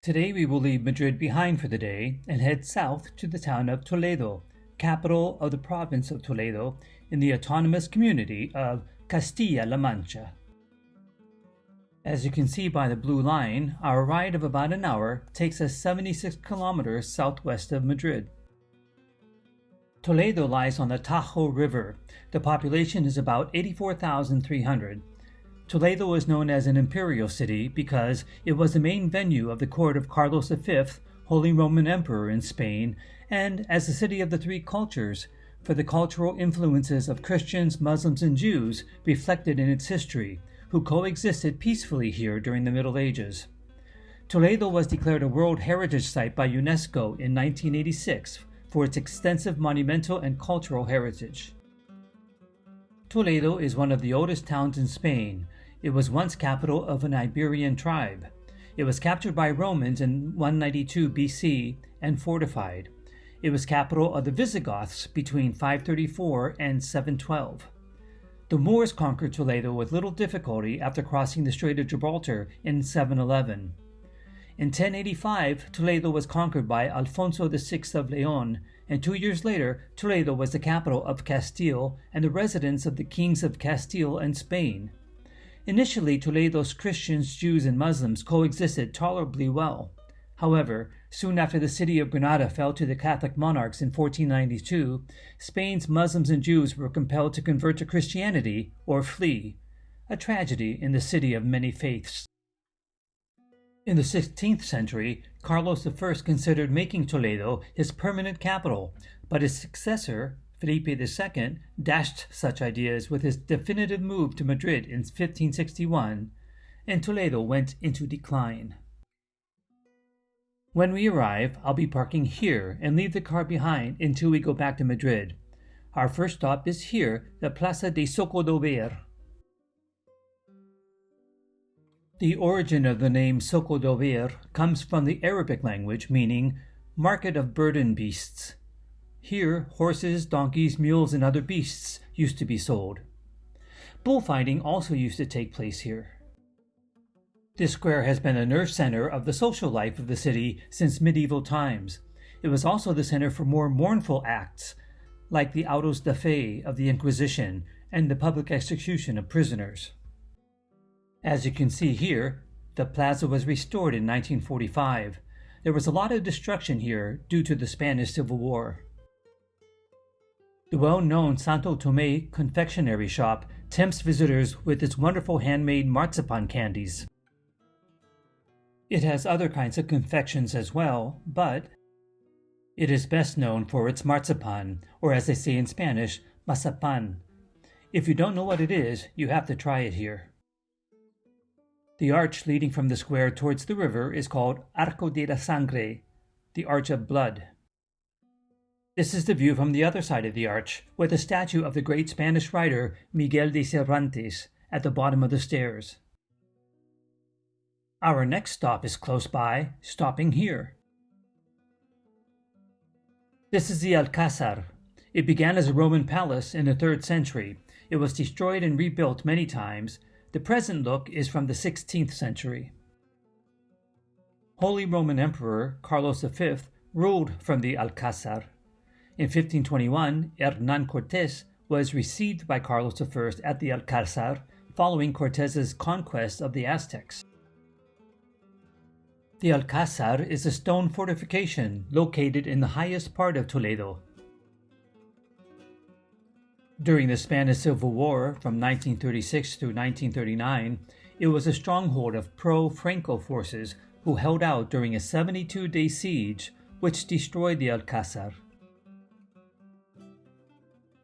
Today we will leave Madrid behind for the day and head south to the town of Toledo, capital of the province of Toledo in the autonomous community of Castilla-La Mancha. As you can see by the blue line, our ride of about an hour takes us 76 kilometers southwest of Madrid. Toledo lies on the Tajo River. The population is about 84,300. Toledo is known as an imperial city because it was the main venue of the court of Carlos V, Holy Roman Emperor in Spain, and as the city of the three cultures, for the cultural influences of Christians, Muslims, and Jews reflected in its history, who coexisted peacefully here during the Middle Ages. Toledo was declared a World Heritage Site by UNESCO in 1986 for its extensive monumental and cultural heritage. Toledo is one of the oldest towns in Spain. It was once capital of an Iberian tribe. It was captured by Romans in 192 BC and fortified. It was capital of the Visigoths between 534 and 712. The Moors conquered Toledo with little difficulty after crossing the Strait of Gibraltar in 711. In 1085, Toledo was conquered by Alfonso VI of Leon, and 2 years later, Toledo was the capital of Castile and the residence of the kings of Castile and Spain. Initially, Toledo's Christians, Jews, and Muslims coexisted tolerably well. However, soon after the city of Granada fell to the Catholic monarchs in 1492, Spain's Muslims and Jews were compelled to convert to Christianity or flee, a tragedy in the city of many faiths. In the 16th century, Carlos I considered making Toledo his permanent capital, but his successor, Felipe II, dashed such ideas with his definitive move to Madrid in 1561, and Toledo went into decline. When we arrive, I'll be parking here and leave the car behind until we go back to Madrid. Our first stop is here, the Plaza de Socodover. The origin of the name Socodover comes from the Arabic language meaning market of burden beasts. Here, horses, donkeys, mules, and other beasts used to be sold. Bullfighting also used to take place here. This square has been a nerve center of the social life of the city since medieval times. It was also the center for more mournful acts, like the autos de fe of the Inquisition and the public execution of prisoners. As you can see here, the plaza was restored in 1945. There was a lot of destruction here due to the Spanish Civil War. The well-known Santo Tomé confectionery shop tempts visitors with its wonderful handmade marzipan candies. It has other kinds of confections as well, but it is best known for its marzipan, or as they say in Spanish, mazapan. If you don't know what it is, you have to try it here. The arch leading from the square towards the river is called Arco de la Sangre, the Arch of Blood. This is the view from the other side of the arch, with a statue of the great Spanish writer Miguel de Cervantes at the bottom of the stairs. Our next stop is close by, stopping here. This is the Alcázar. It began as a Roman palace in the 3rd century. It was destroyed and rebuilt many times. The present look is from the 16th century. Holy Roman Emperor Carlos V ruled from the Alcázar. In 1521, Hernán Cortés was received by Carlos I at the Alcázar following Cortés's conquest of the Aztecs. The Alcázar is a stone fortification located in the highest part of Toledo. During the Spanish Civil War from 1936 through 1939, it was a stronghold of pro-Franco forces who held out during a 72-day siege which destroyed the Alcázar.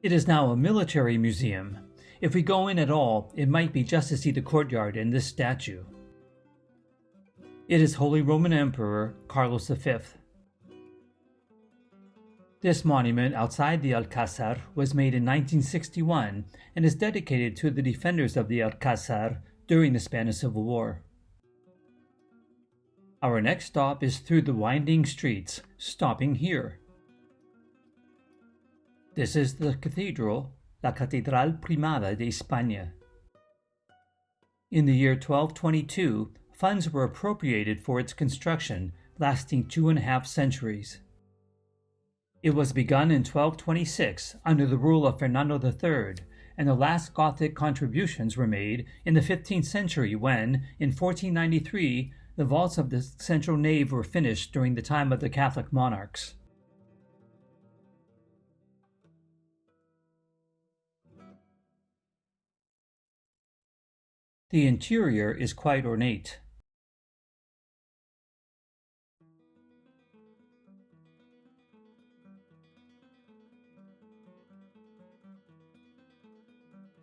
It is now a military museum. If we go in at all, it might be just to see the courtyard and this statue. It is Holy Roman Emperor Carlos V. This monument outside the Alcázar was made in 1961 and is dedicated to the defenders of the Alcázar during the Spanish Civil War. Our next stop is through the winding streets, stopping here. This is the cathedral, La Catedral Primada de España. In the year 1222, funds were appropriated for its construction, lasting 2.5 centuries. It was begun in 1226 under the rule of Fernando III, and the last Gothic contributions were made in the 15th century when, in 1493, the vaults of the central nave were finished during the time of the Catholic monarchs. The interior is quite ornate.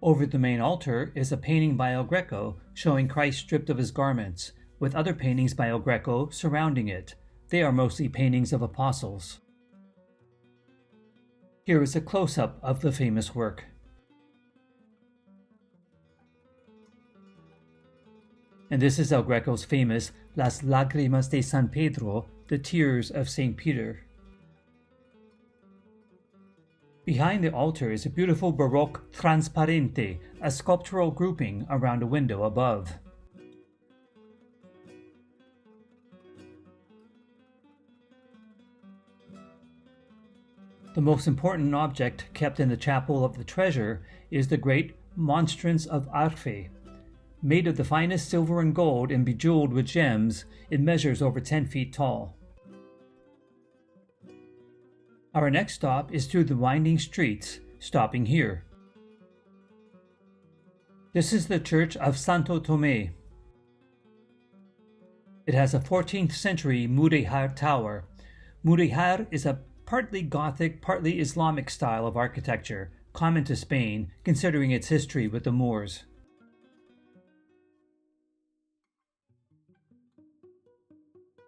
Over the main altar is a painting by El Greco showing Christ stripped of his garments, with other paintings by El Greco surrounding it. They are mostly paintings of apostles. Here is a close-up of the famous work. And this is El Greco's famous Las Lágrimas de San Pedro, the Tears of St. Peter. Behind the altar is a beautiful Baroque transparente, a sculptural grouping around a window above. The most important object kept in the Chapel of the Treasure is the great Monstrance of Arfe. Made of the finest silver and gold and bejeweled with gems, it measures over 10 feet tall. Our next stop is through the winding streets, stopping here. This is the Church of Santo Tomé. It has a 14th century mudéjar tower. Mudéjar is a partly Gothic, partly Islamic style of architecture, common to Spain, considering its history with the Moors.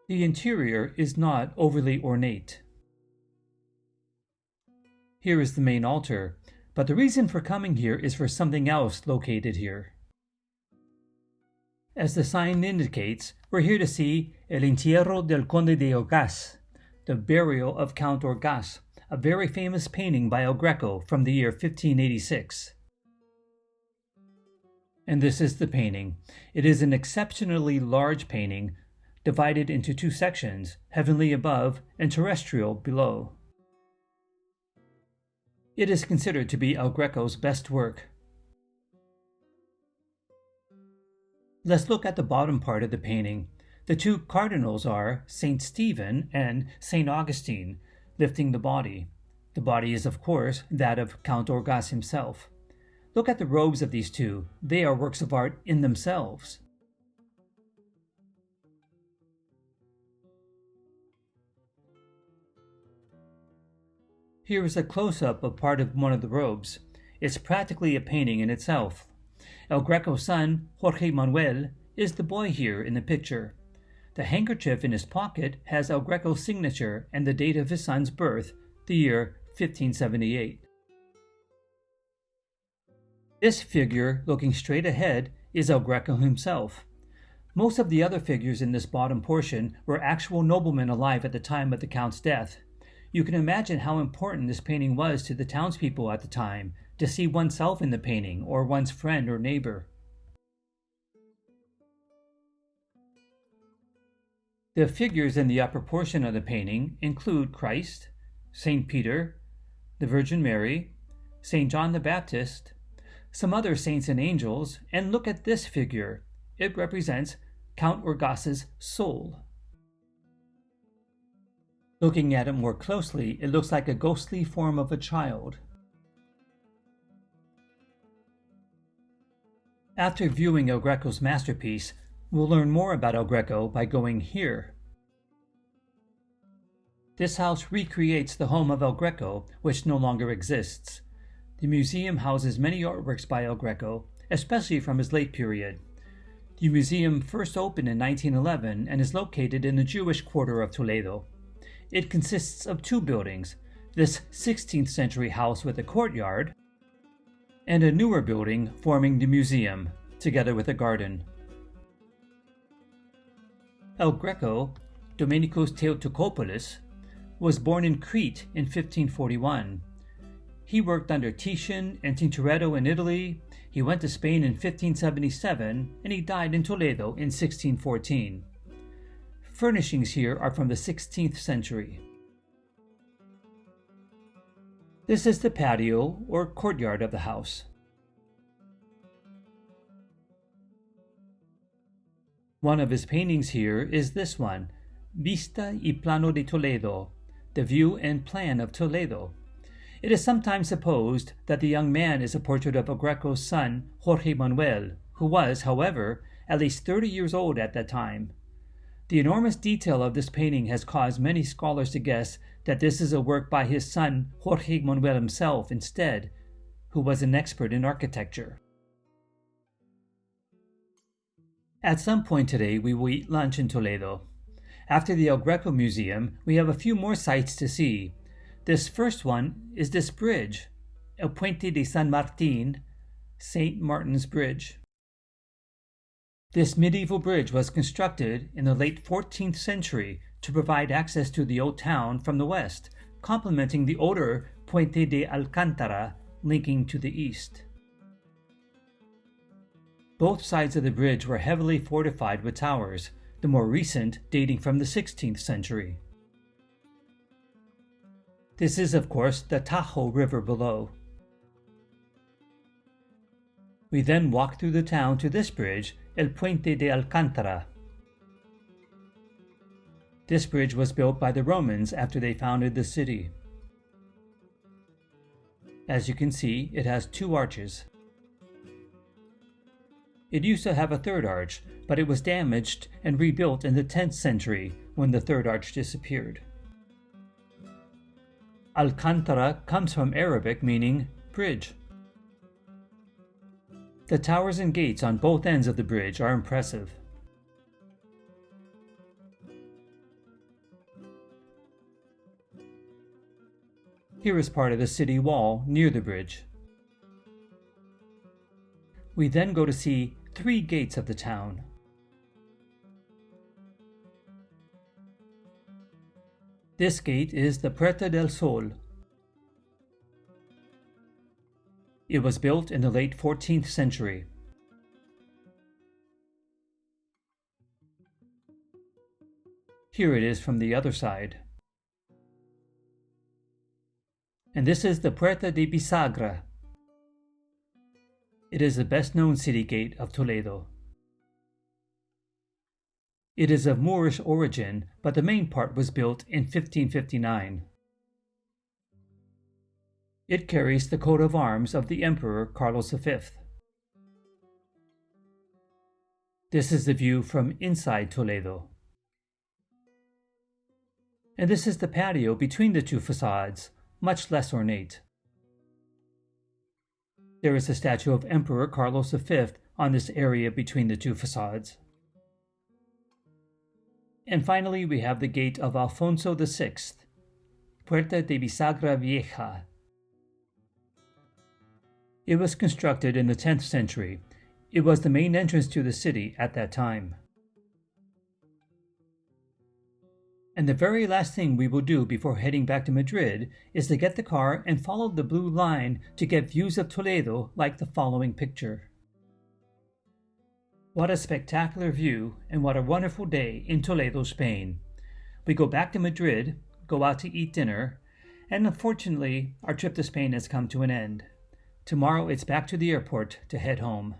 The interior is not overly ornate. Here is the main altar, but the reason for coming here is for something else located here. As the sign indicates, we're here to see El Entierro del Conde de Orgaz, the burial of Count Orgaz, a very famous painting by El Greco from the year 1586. And this is the painting. It is an exceptionally large painting, divided into two sections, heavenly above and terrestrial below. It is considered to be El Greco's best work. Let's look at the bottom part of the painting. The two cardinals are Saint Stephen and Saint Augustine, lifting the body. The body is, of course, that of Count Orgaz himself. Look at the robes of these two. They are works of art in themselves. Here is a close-up of part of one of the robes. It's practically a painting in itself. El Greco's son, Jorge Manuel, is the boy here in the picture. The handkerchief in his pocket has El Greco's signature and the date of his son's birth, the year 1578. This figure, looking straight ahead, is El Greco himself. Most of the other figures in this bottom portion were actual noblemen alive at the time of the Count's death. You can imagine how important this painting was to the townspeople at the time, to see oneself in the painting, or one's friend or neighbor. The figures in the upper portion of the painting include Christ, St. Peter, the Virgin Mary, St. John the Baptist, some other saints and angels, and look at this figure. It represents Count Orgaz's soul. Looking at it more closely, it looks like a ghostly form of a child. After viewing El Greco's masterpiece, we'll learn more about El Greco by going here. This house recreates the home of El Greco, which no longer exists. The museum houses many artworks by El Greco, especially from his late period. The museum first opened in 1911 and is located in the Jewish quarter of Toledo. It consists of two buildings, this 16th century house with a courtyard, and a newer building forming the museum, together with a garden. El Greco, Dominicus Theotokopoulos, was born in Crete in 1541. He worked under Titian and Tintoretto in Italy. He went to Spain in 1577, and he died in Toledo in 1614. Furnishings here are from the 16th century. This is the patio or courtyard of the house. One of his paintings here is this one, Vista y Plano de Toledo, the view and plan of Toledo. It is sometimes supposed that the young man is a portrait of El Greco's son, Jorge Manuel, who was, however, at least 30 years old at that time. The enormous detail of this painting has caused many scholars to guess that this is a work by his son, Jorge Manuel himself, instead, who was an expert in architecture. At some point today, we will eat lunch in Toledo. After the El Greco Museum, we have a few more sights to see. This first one is this bridge, El Puente de San Martín, St. Martin's Bridge. This medieval bridge was constructed in the late 14th century to provide access to the old town from the west, complementing the older Puente de Alcántara linking to the east. Both sides of the bridge were heavily fortified with towers, the more recent dating from the 16th century. This is, of course, the Tajo River below. We then walk through the town to this bridge, El Puente de Alcántara. This bridge was built by the Romans after they founded the city. As you can see, it has 2 arches. It used to have a 3rd arch, but it was damaged and rebuilt in the 10th century when the 3rd arch disappeared. Alcántara comes from Arabic meaning bridge. The towers and gates on both ends of the bridge are impressive. Here is part of the city wall near the bridge. We then go to see 3 gates of the town. This gate is the Puerta del Sol. It was built in the late 14th century. Here it is from the other side. And this is the Puerta de Bisagra. It is the best-known city gate of Toledo. It is of Moorish origin, but the main part was built in 1559. It carries the coat of arms of the Emperor Carlos V. This is the view from inside Toledo. And this is the patio between the 2 facades, much less ornate. There is a statue of Emperor Carlos V on this area between the 2 facades. And finally, we have the gate of Alfonso VI, Puerta de Bisagra Vieja. It was constructed in the 10th century. It was the main entrance to the city at that time. And the very last thing we will do before heading back to Madrid is to get the car and follow the blue line to get views of Toledo like the following picture. What a spectacular view and what a wonderful day in Toledo, Spain. We go back to Madrid, go out to eat dinner, and unfortunately our trip to Spain has come to an end. Tomorrow it's back to the airport to head home.